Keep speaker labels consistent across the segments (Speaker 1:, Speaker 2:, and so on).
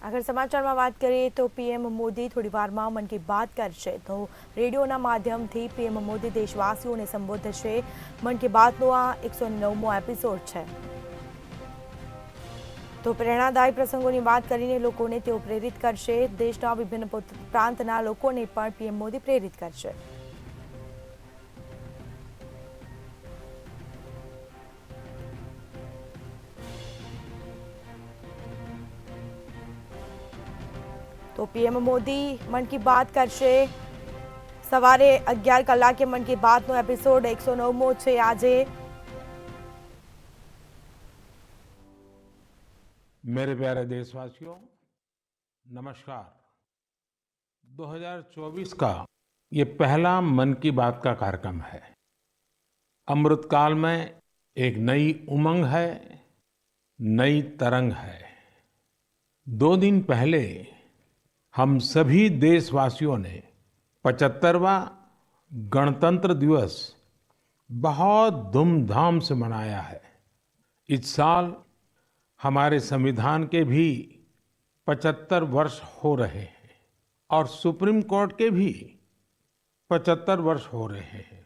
Speaker 1: આગળ સમાચારમાં વાત કરીએ તો પીએમ મોદી થોડીવારમાં મન કી બાત કરશે તો રેડિયોના માધ્યમથી પીએમ મોદી દેશવાસીઓને સંબોધશે. મન કી બાતનો આ 109મો એપિસોડ છે. તો પ્રેરણાદાયી પ્રસંગોની વાત કરીને લોકોને તેઓ પ્રેરિત કરશે. દેશના વિભિન્ન પ્રાંતના લોકોને પણ પીએમ મોદી પ્રેરિત કરશે. તો પીએમ મોદી મન કી બાત કરશે. સવારે 11 કલાકે મન કી બાતનો એપિસોડ 109મો છે આજે.
Speaker 2: मेरे प्यारे देशवासियों, नमस्कार। 2024 का ये पहला मन की बात का कार्यक्रम है। अमृतकाल में एक नई उमंग है, नई तरंग है। 2 दिन पहले हम सभी देशवासियों ने 75वां गणतंत्र दिवस बहुत धूमधाम से मनाया है। इस साल हमारे संविधान के भी 75 वर्ष हो रहे हैं और सुप्रीम कोर्ट के भी 75 वर्ष हो रहे हैं।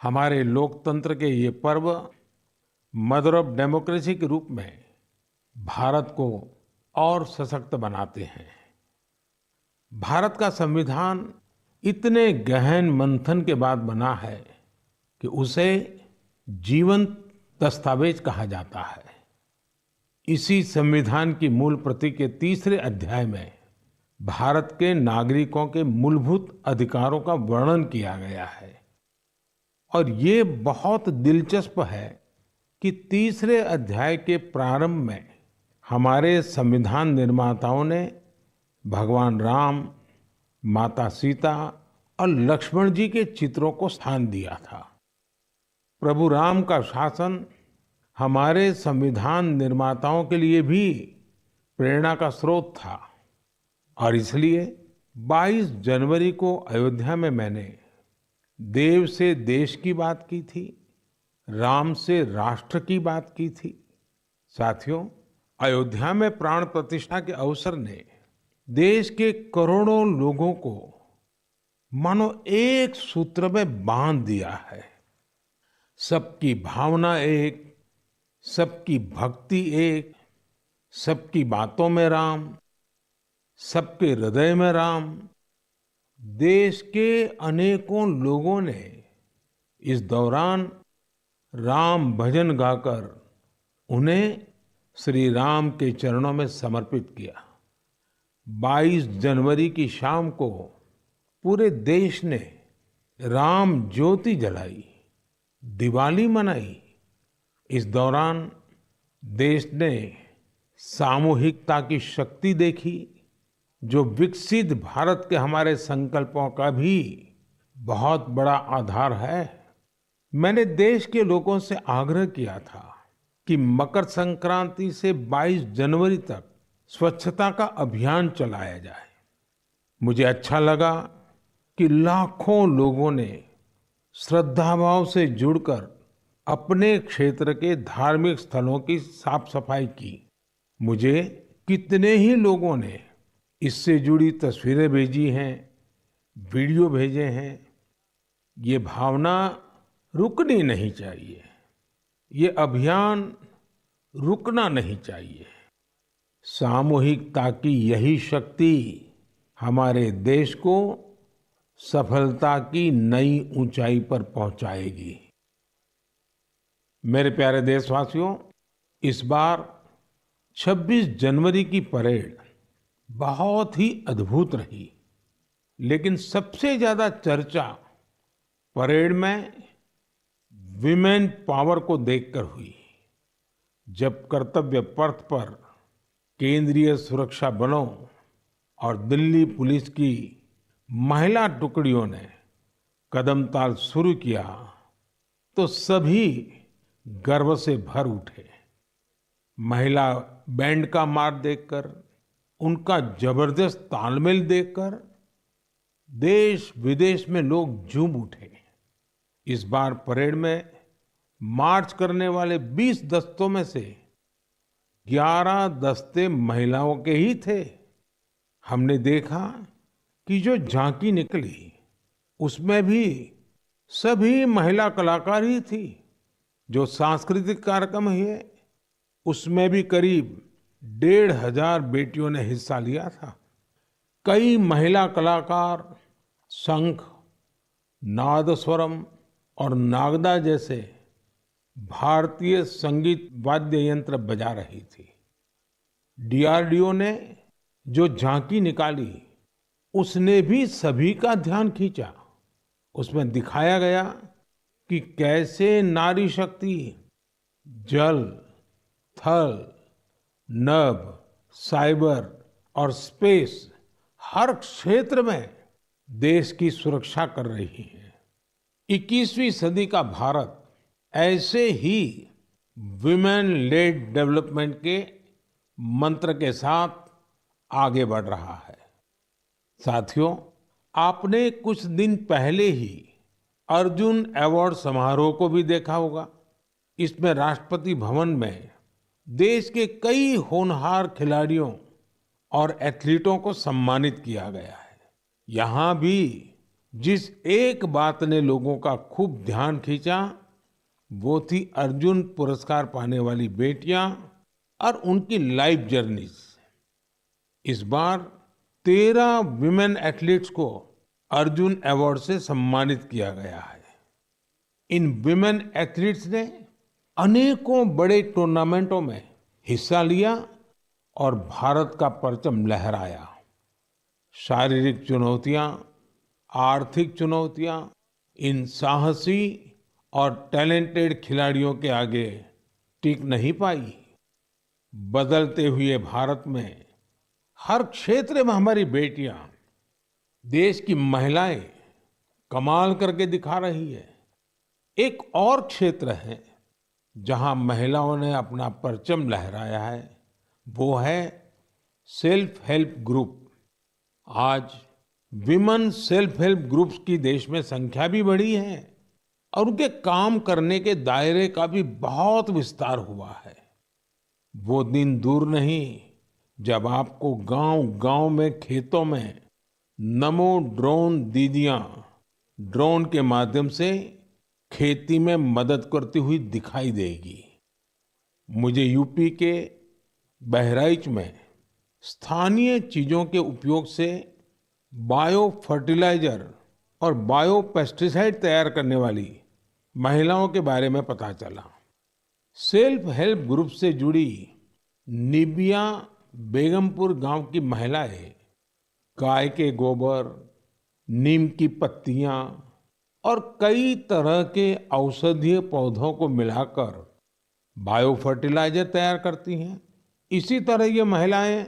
Speaker 2: हमारे लोकतंत्र के ये पर्व मदर ऑफ डेमोक्रेसी के रूप में भारत को और सशक्त बनाते हैं। भारत का संविधान इतने गहन मंथन के बाद बना है कि उसे जीवंत दस्तावेज कहा जाता है। इसी संविधान की मूल प्रति के 3रे अध्याय में भारत के नागरिकों के मूलभूत अधिकारों का वर्णन किया गया है। और ये बहुत दिलचस्प है कि 3रे अध्याय के प्रारंभ में हमारे संविधान निर्माताओं ने भगवान राम, माता सीता और लक्ष्मण जी के चित्रों को स्थान दिया था। प्रभु राम का शासन हमारे संविधान निर्माताओं के लिए भी प्रेरणा का स्रोत था और इसलिए 22 जनवरी को अयोध्या में मैंने देव से देश की बात की थी, राम से राष्ट्र की बात की थी। साथियों, अयोध्या में प्राण प्रतिष्ठा के अवसर ने देश के करोड़ों लोगों को मानो एक सूत्र में बांध दिया है। सबकी भावना एक, सबकी भक्ति एक, सबकी बातों में राम, सबके हृदय में राम। देश के अनेकों लोगों ने इस दौरान राम भजन गाकर उन्हें श्री राम के चरणों में समर्पित किया। 22 जनवरी की शाम को पूरे देश ने राम ज्योति जलाई, दिवाली मनाई। इस दौरान देश ने सामूहिकता की शक्ति देखी, जो विकसित भारत के हमारे संकल्पों का भी बहुत बड़ा आधार है। मैंने देश के लोगों से आग्रह किया था कि मकर संक्रांति से 22 जनवरी तक स्वच्छता का अभियान चलाया जाए। मुझे अच्छा लगा कि लाखों लोगों ने श्रद्धाभाव से जुड़कर अपने क्षेत्र के धार्मिक स्थलों की साफ सफाई की। मुझे कितने ही लोगों ने इससे जुड़ी तस्वीरें भेजी हैं, वीडियो भेजे हैं। ये भावना रुकनी नहीं चाहिए, ये अभियान रुकना नहीं चाहिए। सामूहिकता की यही शक्ति हमारे देश को सफलता की नई ऊंचाई पर पहुंचाएगी। मेरे प्यारे देशवासियों, इस बार 26 जनवरी की परेड बहुत ही अद्भुत रही, लेकिन सबसे ज्यादा चर्चा परेड में विमेन पावर को देखकर हुई। जब कर्तव्य पथ पर केंद्रीय सुरक्षा बलों और दिल्ली पुलिस की महिला टुकड़ियों ने कदमताल शुरू किया तो सभी गर्व से भर उठे। महिला बैंड का मार्च देखकर, उनका जबरदस्त तालमेल देखकर देश विदेश में लोग झूम उठे। इस बार परेड में मार्च करने वाले 20 दस्तों में से 11 दस्ते महिलाओं के ही थे। हमने देखा कि जो झांकी निकली उसमें भी सभी महिला कलाकार ही थी। जो सांस्कृतिक कार्यक्रम हुए उसमें भी करीब 1,500 बेटियों ने हिस्सा लिया था। कई महिला कलाकार शंख, नादस्वरम और नागदा जैसे भारतीय संगीत वाद्य यंत्र बजा रही थी। डीआरडीओ ने जो झांकी निकाली उसने भी सभी का ध्यान खींचा। उसमें दिखाया गया कि कैसे नारी शक्ति जल, थल, नभ, साइबर और स्पेस हर क्षेत्र में देश की सुरक्षा कर रही है। 21वीं सदी का भारत ऐसे ही विमेन लेड डेवलपमेंट के मंत्र के साथ आगे बढ़ रहा है। साथियों, आपने कुछ दिन पहले ही अर्जुन अवार्ड समारोह को भी देखा होगा। इसमें राष्ट्रपति भवन में देश के कई होनहार खिलाड़ियों और एथलीटों को सम्मानित किया गया है। यहाँ भी जिस एक बात ने लोगों का खूब ध्यान खींचा वो थी अर्जुन पुरस्कार पाने वाली बेटियां और उनकी लाइफ जर्नीज। इस बार 13 विमेन एथलीट्स को अर्जुन अवार्ड से सम्मानित किया गया है। इन विमेन एथलीट्स ने अनेकों बड़े टूर्नामेंटों में हिस्सा लिया और भारत का परचम लहराया। शारीरिक चुनौतियां, आर्थिक चुनौतियां इन साहसी और टैलेंटेड खिलाड़ियों के आगे टिक नहीं पाई। बदलते हुए भारत में हर क्षेत्र में हमारी बेटियां, देश की महिलाएं कमाल करके दिखा रही है। एक और क्षेत्र है जहां महिलाओं ने अपना परचम लहराया है, वो है सेल्फ हेल्प ग्रुप। आज विमेन सेल्फ हेल्प ग्रुप्स की देश में संख्या भी बढ़ी है और उनके काम करने के दायरे का भी बहुत विस्तार हुआ है। वो दिन दूर नहीं जब आपको गांव-गांव में, खेतों में नमो ड्रोन दीदियां ड्रोन के माध्यम से खेती में मदद करती हुई दिखाई देगी। मुझे यूपी के बहराइच में स्थानीय चीजों के उपयोग से बायो फर्टिलाइजर और बायो पेस्टिसाइड तैयार करने वाली महिलाओं के बारे में पता चला। सेल्फ हेल्प ग्रुप से जुड़ी निबिया बेगमपुर गांव की महिलाएं गाय के गोबर, नीम की पत्तियां और कई तरह के औषधीय पौधों को मिलाकर बायो फर्टिलाइजर तैयार करती हैं। इसी तरह ये महिलाएं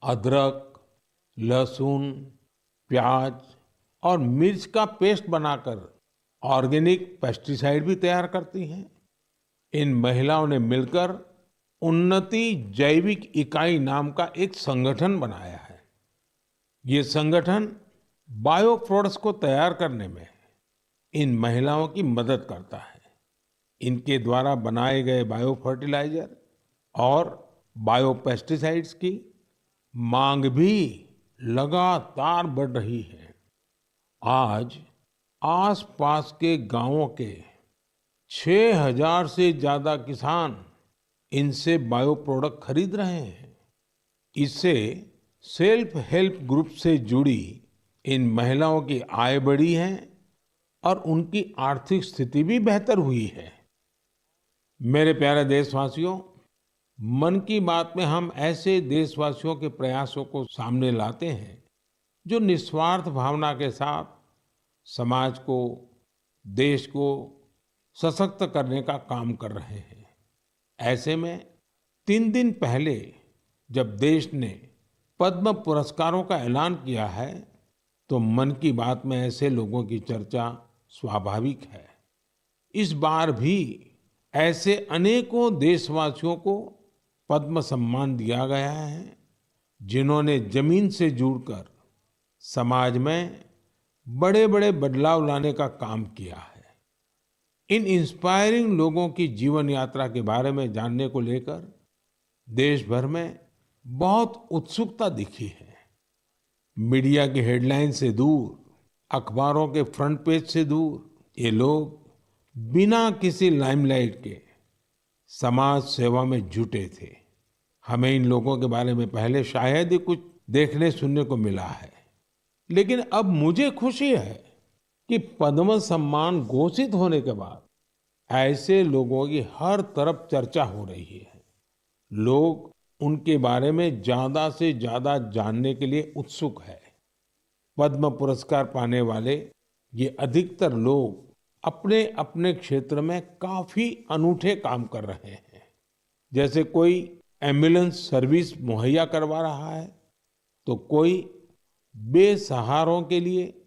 Speaker 2: अदरक, लहसुन, प्याज और मिर्च का पेस्ट बनाकर ऑर्गेनिक पेस्टिसाइड भी तैयार करती हैं। इन महिलाओं ने मिलकर उन्नति जैविक इकाई नाम का एक संगठन बनाया है। ये संगठन बायो प्रोडक्ट्स को तैयार करने में इन महिलाओं की मदद करता है। इनके द्वारा बनाए गए बायो फर्टिलाइजर और बायो पेस्टिसाइड्स की मांग भी लगातार बढ़ रही है। आज आसपास के गांवों के 6,000 से ज्यादा किसान इनसे बायो प्रोडक्ट खरीद रहे हैं। इससे सेल्फ हेल्प ग्रुप से जुड़ी इन महिलाओं की आय बढ़ी है और उनकी आर्थिक स्थिति भी बेहतर हुई है। मेरे प्यारे देशवासियों, मन की बात में हम ऐसे देशवासियों के प्रयासों को सामने लाते हैं जो निस्वार्थ भावना के साथ समाज को, देश को सशक्त करने का काम कर रहे हैं। ऐसे में 3 दिन पहले जब देश ने पद्म पुरस्कारों का ऐलान किया है तो मन की बात में ऐसे लोगों की चर्चा स्वाभाविक है। इस बार भी ऐसे अनेकों देशवासियों को पद्म सम्मान दिया गया है जिन्होंने जमीन से जुड़कर समाज में बड़े-बड़े बदलाव लाने का काम किया है। इन इंस्पायरिंग लोगों की जीवन यात्रा के बारे में जानने को लेकर देश भर में बहुत उत्सुकता दिखी है। मीडिया की हेडलाइन से दूर, अखबारों के फ्रंट पेज से दूर ये लोग बिना किसी लाइमलाइट के समाज सेवा में जुटे थे। हमें इन लोगों के बारे में पहले शायद ही कुछ देखने सुनने को मिला है, लेकिन अब मुझे खुशी है कि पद्म सम्मान घोषित होने के बाद ऐसे लोगों की हर तरफ चर्चा हो रही है। लोग उनके बारे में ज्यादा से ज्यादा जानने के लिए उत्सुक है। पद्म पुरस्कार पाने वाले ये अधिकतर लोग अपने अपने क्षेत्र में काफी अनूठे काम कर रहे हैं। जैसे कोई एम्बुलेंस सर्विस मुहैया करवा रहा है, तो कोई बेसहारों के लिए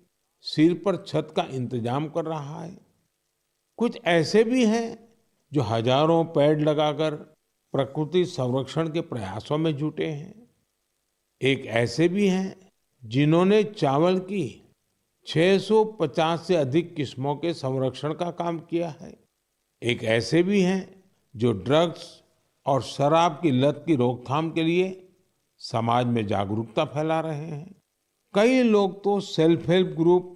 Speaker 2: सिर पर छत का इंतजाम कर रहा है। कुछ ऐसे भी हैं जो हजारों पेड़ लगाकर प्रकृति संरक्षण के प्रयासों में जुटे हैं। एक ऐसे भी हैं जिन्होंने चावल की 650 से अधिक किस्मों के संरक्षण का काम किया है। एक ऐसे भी हैं जो ड्रग्स और शराब की लत की रोकथाम के लिए समाज में जागरूकता फैला रहे हैं। कई लोग तो सेल्फ हेल्प ग्रुप,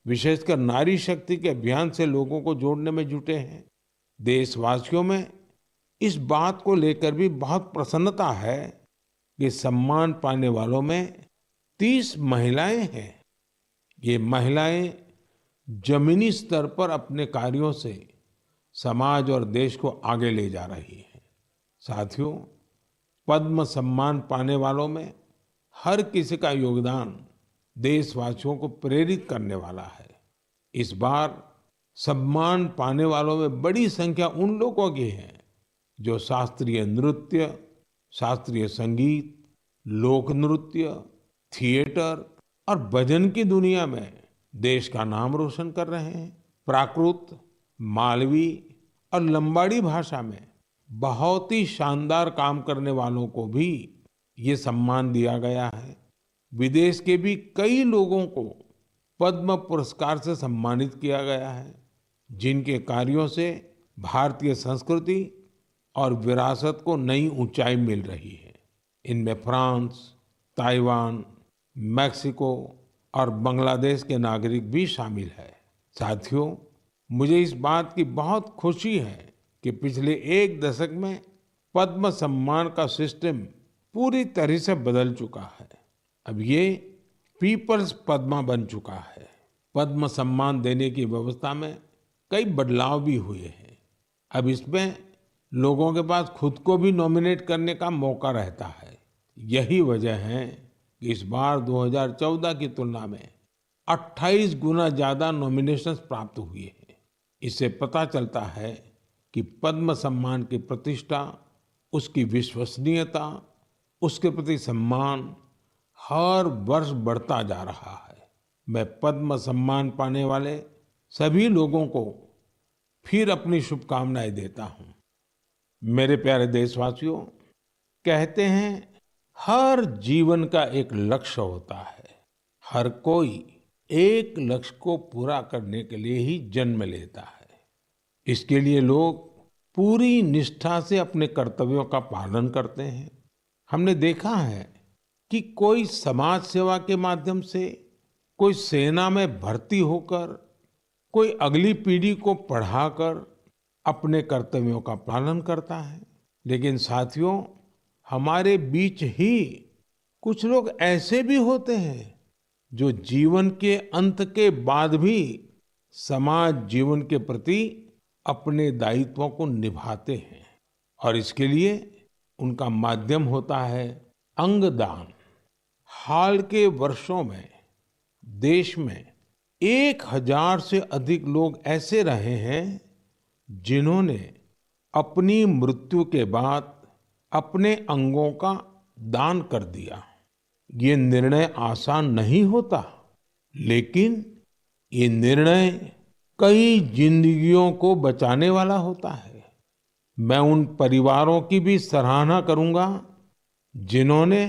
Speaker 2: विशेषकर नारी शक्ति के अभियान से लोगों को जोड़ने में जुटे हैं। देशवासियों में इस बात को लेकर भी बहुत प्रसन्नता है कि सम्मान पाने वालों में 30 महिलाएं हैं। ये महिलाएं जमीनी स्तर पर अपने कार्यों से समाज और देश को आगे ले जा रही हैं। साथियों, पद्म सम्मान पाने वालों में हर किसी का योगदान देशवासियों को प्रेरित करने वाला है। इस बार सम्मान पाने वालों में बड़ी संख्या उन लोगों की है जो शास्त्रीय नृत्य, शास्त्रीय संगीत, लोक नृत्य, थिएटर और भजन की दुनिया में देश का नाम रोशन कर रहे हैं। प्राकृत, मालवी और लंबाड़ी भाषा में बहुत ही शानदार काम करने वालों को भी ये सम्मान दिया गया है। विदेश के भी कई लोगों को पद्म पुरस्कार से सम्मानित किया गया है, जिनके कार्यों से भारतीय संस्कृति और विरासत को नई ऊंचाई मिल रही है। इनमें फ्रांस, ताइवान, मैक्सिको और बांग्लादेश के नागरिक भी शामिल है। साथियों, मुझे इस बात की बहुत खुशी है कि पिछले एक दशक में पद्म सम्मान का सिस्टम पूरी तरह से बदल चुका है। अब ये पीपल्स पद्मा बन चुका है। पद्म सम्मान देने की व्यवस्था में कई बदलाव भी हुए हैं। अब इसमें लोगों के पास खुद को भी नॉमिनेट करने का मौका रहता है। यही वजह है कि इस बार 2014 की तुलना में 28 गुना ज्यादा नॉमिनेशंस प्राप्त हुए हैं। इससे पता चलता है कि पद्म सम्मान की प्रतिष्ठा, उसकी विश्वसनीयता, उसके प्रति सम्मान हर वर्ष बढ़ता जा रहा है। मैं पद्म सम्मान पाने वाले सभी लोगों को फिर अपनी शुभकामनाएं देता हूं। मेरे प्यारे देशवासियों, कहते हैं हर जीवन का एक लक्ष्य होता है। हर कोई एक लक्ष्य को पूरा करने के लिए ही जन्म लेता है। इसके लिए लोग पूरी निष्ठा से अपने कर्तव्यों का पालन करते हैं। हमने देखा है कि कोई समाज सेवा के माध्यम से, कोई सेना में भर्ती होकर, कोई अगली पीढ़ी को पढ़ाकर अपने कर्तव्यों का पालन करता है। लेकिन साथियों, हमारे बीच ही कुछ लोग ऐसे भी होते हैं जो जीवन के अंत के बाद भी समाज जीवन के प्रति अपने दायित्वों को निभाते हैं, और इसके लिए उनका माध्यम होता है अंगदान। हाल के वर्षों में देश में 1000 से अधिक लोग ऐसे रहे हैं जिन्होंने अपनी मृत्यु के बाद अपने अंगों का दान कर दिया। ये निर्णय आसान नहीं होता, लेकिन ये निर्णय कई जिंदगियों को बचाने वाला होता है। मैं उन परिवारों की भी सराहना करूंगा जिन्होंने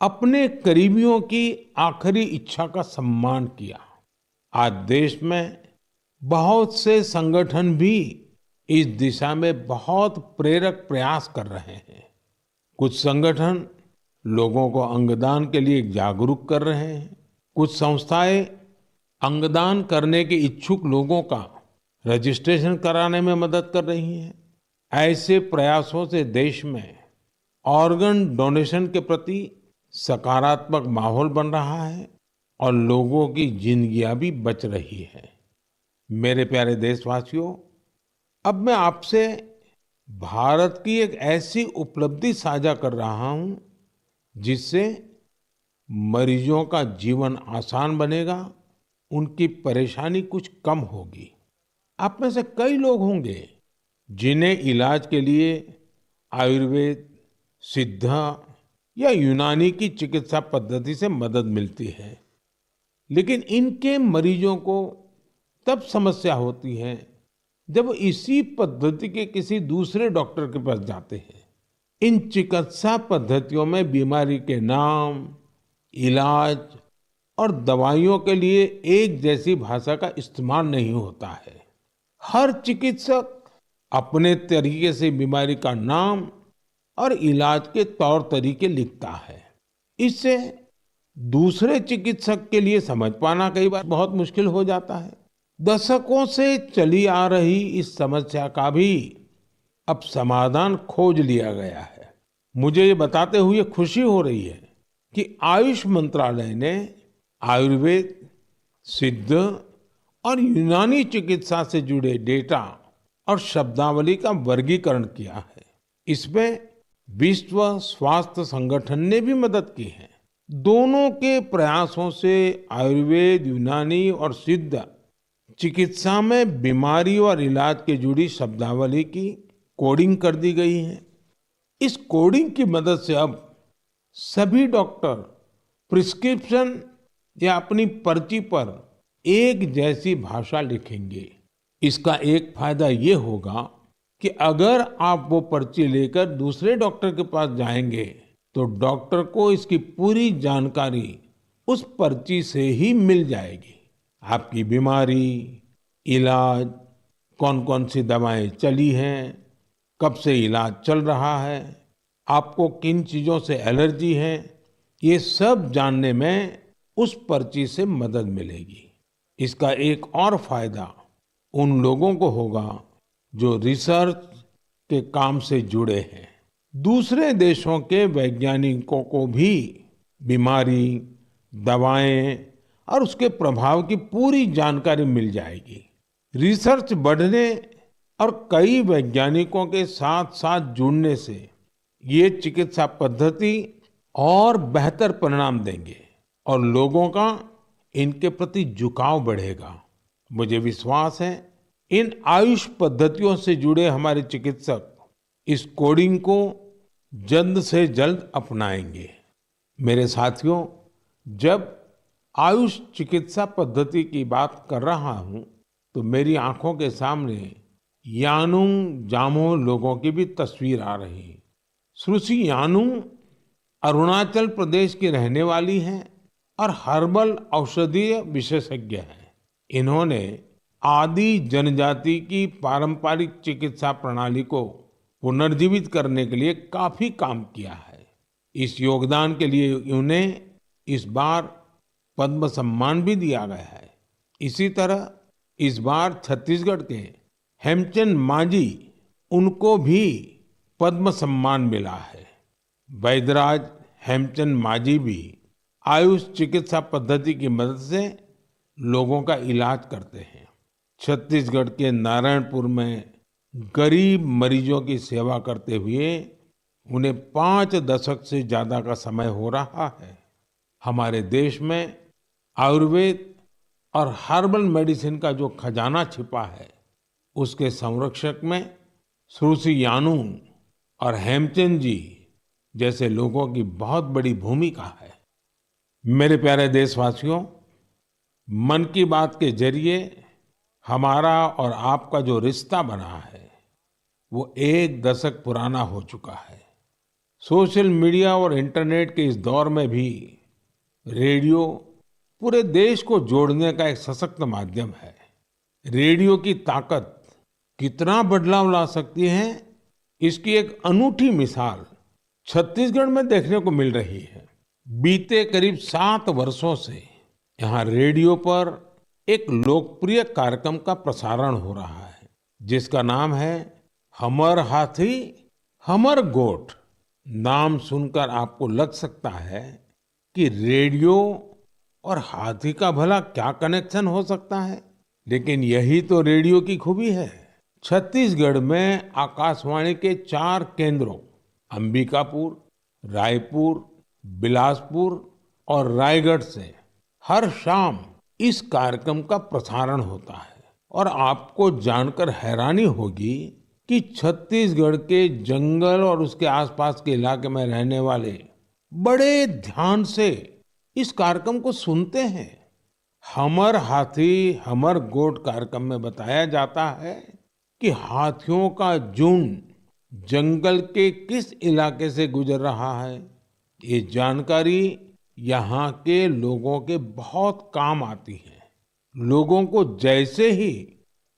Speaker 2: अपने करीबियों की आखिरी इच्छा का सम्मान किया। आज देश में बहुत से संगठन भी इस दिशा में बहुत प्रेरक प्रयास कर रहे हैं। कुछ संगठन लोगों को अंगदान के लिए जागरूक कर रहे हैं। कुछ संस्थाएं अंगदान करने के इच्छुक लोगों का रजिस्ट्रेशन कराने में मदद कर रही हैं। ऐसे प्रयासों से देश में ऑर्गन डोनेशन के प्रति सकारात्मक माहौल बन रहा है और लोगों की जिंदगियां भी बच रही है। मेरे प्यारे देशवासियों, अब मैं आपसे भारत की एक ऐसी उपलब्धि साझा कर रहा हूं जिससे मरीजों का जीवन आसान बनेगा, उनकी परेशानी कुछ कम होगी। आप में से कई लोग होंगे जिन्हें इलाज के लिए आयुर्वेद, सिद्धा या यूनानी की चिकित्सा पद्धति से मदद मिलती है, लेकिन इनके मरीजों को तब समस्या होती है जब वो इसी पद्धति के किसी दूसरे डॉक्टर के पास जाते हैं। इन चिकित्सा पद्धतियों में बीमारी के नाम, इलाज और दवाइयों के लिए एक जैसी भाषा का इस्तेमाल नहीं होता है। हर चिकित्सक अपने तरीके से बीमारी का नाम और इलाज के तौर तरीके लिखता है। इससे दूसरे चिकित्सक के लिए समझ पाना कई बार बहुत मुश्किल हो जाता है। दशकों से चली आ रही इस समस्या का भी अब समाधान खोज लिया गया है। मुझे ये बताते हुए खुशी हो रही है कि आयुष मंत्रालय ने आयुर्वेद, सिद्ध और यूनानी चिकित्सा से जुड़े डेटा और शब्दावली का वर्गीकरण किया है। इसमें विश्व स्वास्थ्य संगठन ने भी मदद की है। दोनों के प्रयासों से आयुर्वेद, यूनानी और सिद्ध चिकित्सा में बीमारी और इलाज के जुड़ी शब्दावली की कोडिंग कर दी गई है। इस कोडिंग की मदद से अब सभी डॉक्टर प्रिस्क्रिप्शन या अपनी पर्ची पर एक जैसी भाषा लिखेंगे। इसका एक फायदा ये होगा कि अगर आप वो पर्ची लेकर दूसरे डॉक्टर के पास जाएंगे तो डॉक्टर को इसकी पूरी जानकारी उस पर्ची से ही मिल जाएगी। आपकी बीमारी, इलाज, कौन कौन सी दवाएं चली हैं, कब से इलाज चल रहा है, आपको किन चीजों से एलर्जी है, ये सब जानने में उस पर्ची से मदद मिलेगी। इसका एक और फायदा उन लोगों को होगा जो रिसर्च के काम से जुड़े हैं। दूसरे देशों के वैज्ञानिकों को भी बीमारी, दवाएं और उसके प्रभाव की पूरी जानकारी मिल जाएगी। रिसर्च बढ़ने और कई वैज्ञानिकों के साथ साथ जुड़ने से ये चिकित्सा पद्धति और बेहतर परिणाम देंगे और लोगों का इनके प्रति झुकाव बढ़ेगा। मुझे विश्वास है इन आयुष पद्धतियों से जुड़े हमारे चिकित्सक इस कोडिंग को जल्द से जल्द अपनाएंगे। मेरे साथियों, जब आयुष चिकित्सा पद्धति की बात कर रहा हूं तो मेरी आंखों के सामने यानुंग जामोह लोगों की भी तस्वीर आ रही है। सुश्री यानुंग अरुणाचल प्रदेश की रहने वाली हैं और हर्बल औषधीय विशेषज्ञ हैं। इन्होंने आदि जनजाति की पारंपरिक चिकित्सा प्रणाली को पुनर्जीवित करने के लिए काफी काम किया है। इस योगदान के लिए उन्हें इस बार पद्म सम्मान भी दिया गया है। इसी तरह इस बार छत्तीसगढ़ के हेमचंद मांझी, उनको भी पद्म सम्मान मिला है। वैद्यराज हेमचंद मांझी भी आयुष चिकित्सा पद्धति की मदद से लोगों का इलाज करते हैं। छत्तीसगढ़ के नारायणपुर में गरीब मरीजों की सेवा करते हुए उन्हें 5 दशक से ज्यादा का समय हो रहा है। हमारे देश में आयुर्वेद और हर्बल मेडिसिन का जो खजाना छिपा है, उसके संरक्षक में सुश्री यानुंग और हेमचंद जी जैसे लोगों की बहुत बड़ी भूमिका है। मेरे प्यारे देशवासियों, मन की बात के जरिए हमारा और आपका जो रिश्ता बना है वो 1 दशक पुराना हो चुका है। सोशल मीडिया और इंटरनेट के इस दौर में भी रेडियो पूरे देश को जोड़ने का एक सशक्त माध्यम है। रेडियो की ताकत कितना बदलाव ला सकती है, इसकी एक अनूठी मिसाल छत्तीसगढ़ में देखने को मिल रही है। बीते करीब 7 वर्षों से यहाँ रेडियो पर एक लोकप्रिय कार्यक्रम का प्रसारण हो रहा है, जिसका नाम है हमर हाथी हमर गोठ। नाम सुनकर आपको लग सकता है कि रेडियो और हाथी का भला क्या कनेक्शन हो सकता है, लेकिन यही तो रेडियो की खूबी है। छत्तीसगढ़ में आकाशवाणी के 4 केंद्रों अंबिकापुर, रायपुर, बिलासपुर और रायगढ़ से हर शाम इस कार्यक्रम का प्रसारण होता है। और आपको जानकर हैरानी होगी कि छत्तीसगढ़ के जंगल और उसके आसपास के इलाके में रहने वाले बड़े ध्यान से इस कार्यक्रम को सुनते हैं। हमर हाथी हमर गोठ कार्यक्रम में बताया जाता है कि हाथियों का झुंड जंगल के किस इलाके से गुजर रहा है। ये जानकारी यहाँ के लोगों के बहुत काम आती है। लोगों को जैसे ही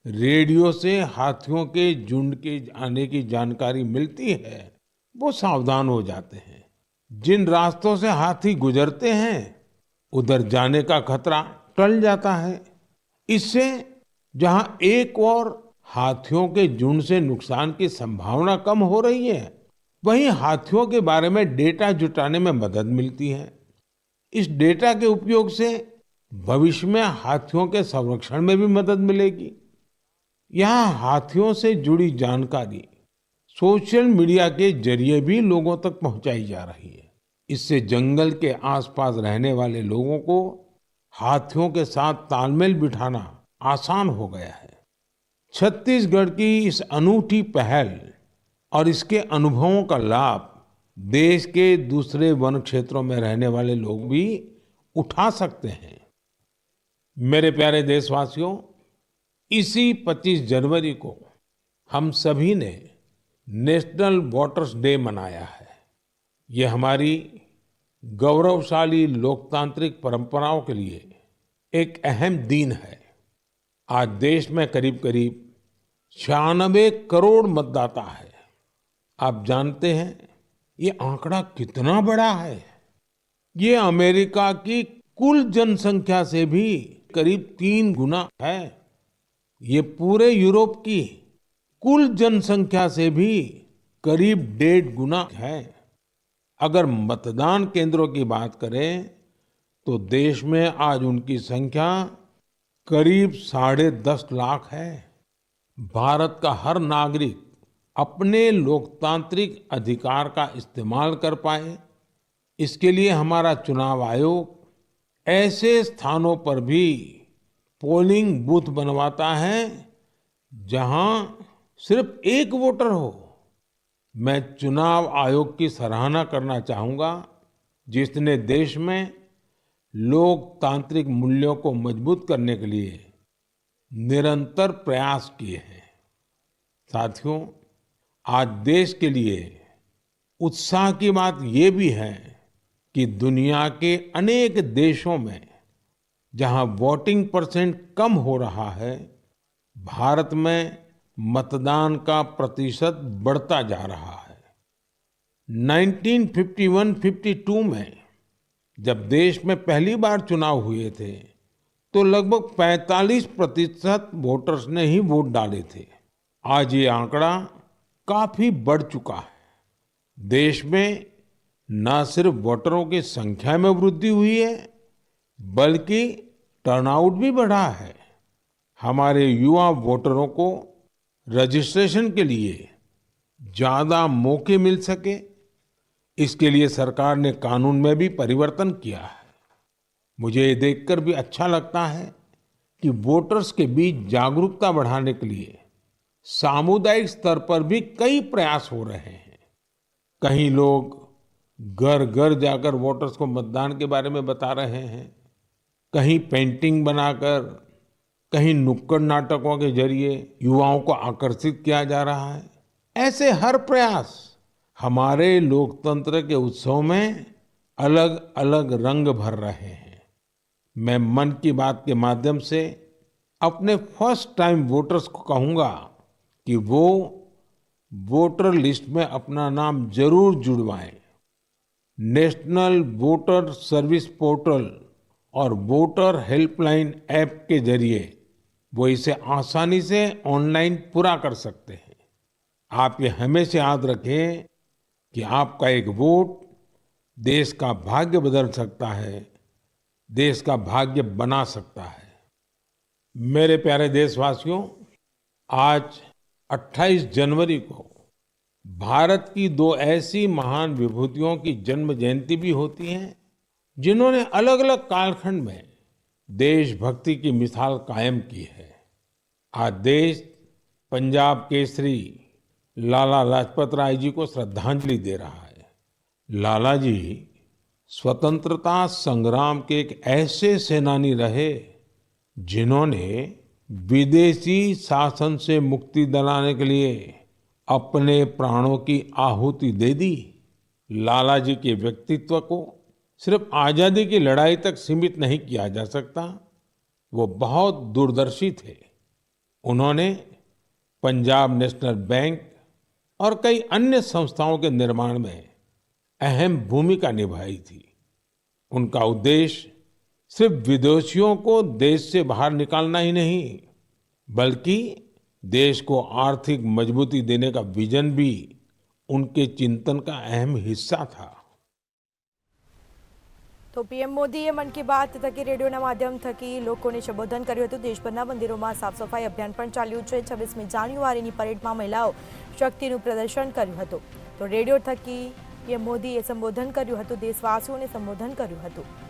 Speaker 2: रेडियो से हाथियों के झुंड के आने की जानकारी मिलती है, वो सावधान हो जाते हैं। जिन रास्तों से हाथी गुजरते हैं, उधर जाने का खतरा टल जाता है। इससे जहां एक और हाथियों के झुंड से नुकसान की संभावना कम हो रही है, वहीं हाथियों के बारे में डेटा जुटाने में मदद मिलती है। इस डेटा के उपयोग से भविष्य में हाथियों के संरक्षण में भी मदद मिलेगी। यहाँ हाथियों से जुड़ी जानकारी सोशल मीडिया के जरिए भी लोगों तक पहुंचाई जा रही है। इससे जंगल के आसपास रहने वाले लोगों को हाथियों के साथ तालमेल बिठाना आसान हो गया है। छत्तीसगढ़ की इस अनूठी पहल और इसके अनुभवों का लाभ देश के दूसरे वन क्षेत्रों में रहने वाले लोग भी उठा सकते हैं। मेरे प्यारे देशवासियों, इसी 25 जनवरी को हम सभी ने नेशनल वोटर्स डे मनाया है। ये हमारी गौरवशाली लोकतांत्रिक परंपराओं के लिए एक अहम दिन है। आज देश में करीब करीब 96 करोड़ मतदाता है। आप जानते हैं ये आंकड़ा कितना बड़ा है? ये अमेरिका की कुल जनसंख्या से भी करीब 3 गुना है। ये पूरे यूरोप की कुल जनसंख्या से भी करीब 1.5 गुना है। अगर मतदान केंद्रों की बात करें तो देश में आज उनकी संख्या करीब 10.5 लाख है। भारत का हर नागरिक अपने लोकतांत्रिक अधिकार का इस्तेमाल कर पाए, इसके लिए हमारा चुनाव आयोग ऐसे स्थानों पर भी पोलिंग बूथ बनवाता है जहां सिर्फ एक वोटर हो। मैं चुनाव आयोग की सराहना करना चाहूंगा, जिसने देश में लोकतांत्रिक मूल्यों को मजबूत करने के लिए निरंतर प्रयास किए हैं। साथियों, आज देश के लिए उत्साह की बात ये भी है कि दुनिया के अनेक देशों में जहां वोटिंग परसेंट कम हो रहा है, भारत में मतदान का प्रतिशत बढ़ता जा रहा है। 1951-52 में जब देश में पहली बार चुनाव हुए थे, तो लगभग 45% वोटर्स ने ही वोट डाले थे। आज ये आंकड़ा काफी बढ़ चुका है। देश में न सिर्फ वोटरों की संख्या में वृद्धि हुई है, बल्कि टर्नआउट भी बढ़ा है। हमारे युवा वोटरों को रजिस्ट्रेशन के लिए ज्यादा मौके मिल सके, इसके लिए सरकार ने कानून में भी परिवर्तन किया है। मुझे ये देखकर भी अच्छा लगता है कि वोटर्स के बीच जागरूकता बढ़ाने के लिए सामुदायिक स्तर पर भी कई प्रयास हो रहे हैं। कहीं लोग घर घर जाकर वोटर्स को मतदान के बारे में बता रहे हैं, कहीं पेंटिंग बनाकर, कहीं नुक्कड़ नाटकों के जरिए युवाओं को आकर्षित किया जा रहा है। ऐसे हर प्रयास हमारे लोकतंत्र के उत्सव में अलग अलग रंग भर रहे हैं। मैं मन की बात के माध्यम से अपने फर्स्ट टाइम वोटर्स को कहूंगा कि वो वोटर लिस्ट में अपना नाम जरूर जुड़वाएं। नेशनल वोटर सर्विस पोर्टल और वोटर हेल्पलाइन ऐप के जरिए वो इसे आसानी से ऑनलाइन पूरा कर सकते हैं। आप ये हमेशा याद रखें कि आपका एक वोट देश का भाग्य बदल सकता है, देश का भाग्य बना सकता है। मेरे प्यारे देशवासियों, आज 28 जनवरी को भारत की दो ऐसी महान विभूतियों की जन्म जयंती भी होती है जिन्होंने अलग अलग कालखंड में देशभक्ति की मिसाल कायम की है। आज देश पंजाब केसरी लाला लाजपत राय जी को श्रद्धांजलि दे रहा है। लाला जी स्वतंत्रता संग्राम के एक ऐसे सेनानी रहे जिन्होंने विदेशी शासन से मुक्ति दिलाने के लिए अपने प्राणों की आहुति दे दी। लाला जी के व्यक्तित्व को सिर्फ आजादी की लड़ाई तक सीमित नहीं किया जा सकता। वो बहुत दूरदर्शी थे। उन्होंने पंजाब नेशनल बैंक और कई अन्य संस्थाओं के निर्माण में अहम भूमिका निभाई थी। उनका उद्देश्य सिर्फ विदेशियों को देश से बाहर निकालना ही नहीं, बल्कि देश को आर्थिक मजबूती देने का विजन भी उनके चिंतन का अहम हिस्सा था।
Speaker 1: तो पीएम मोदीए मन की बात थकी रेडियोना माध्यम थकी लोकोने संबोधन कर्युं हतुं। देशभરના મંદિરોમાં સાફ સફાઈ અભિયાન પણ ચાલ્યું છે। 26મી જાન્યુઆરીની પરેડમાં મહિલાઓ શક્તિનું પ્રદર્શન કર્યું હતું। તો રેડિયો થકી પીએમ મોદીએ સંબોધન કર્યું હતું, દેશવાસીઓને સંબોધન કર્યું હતું।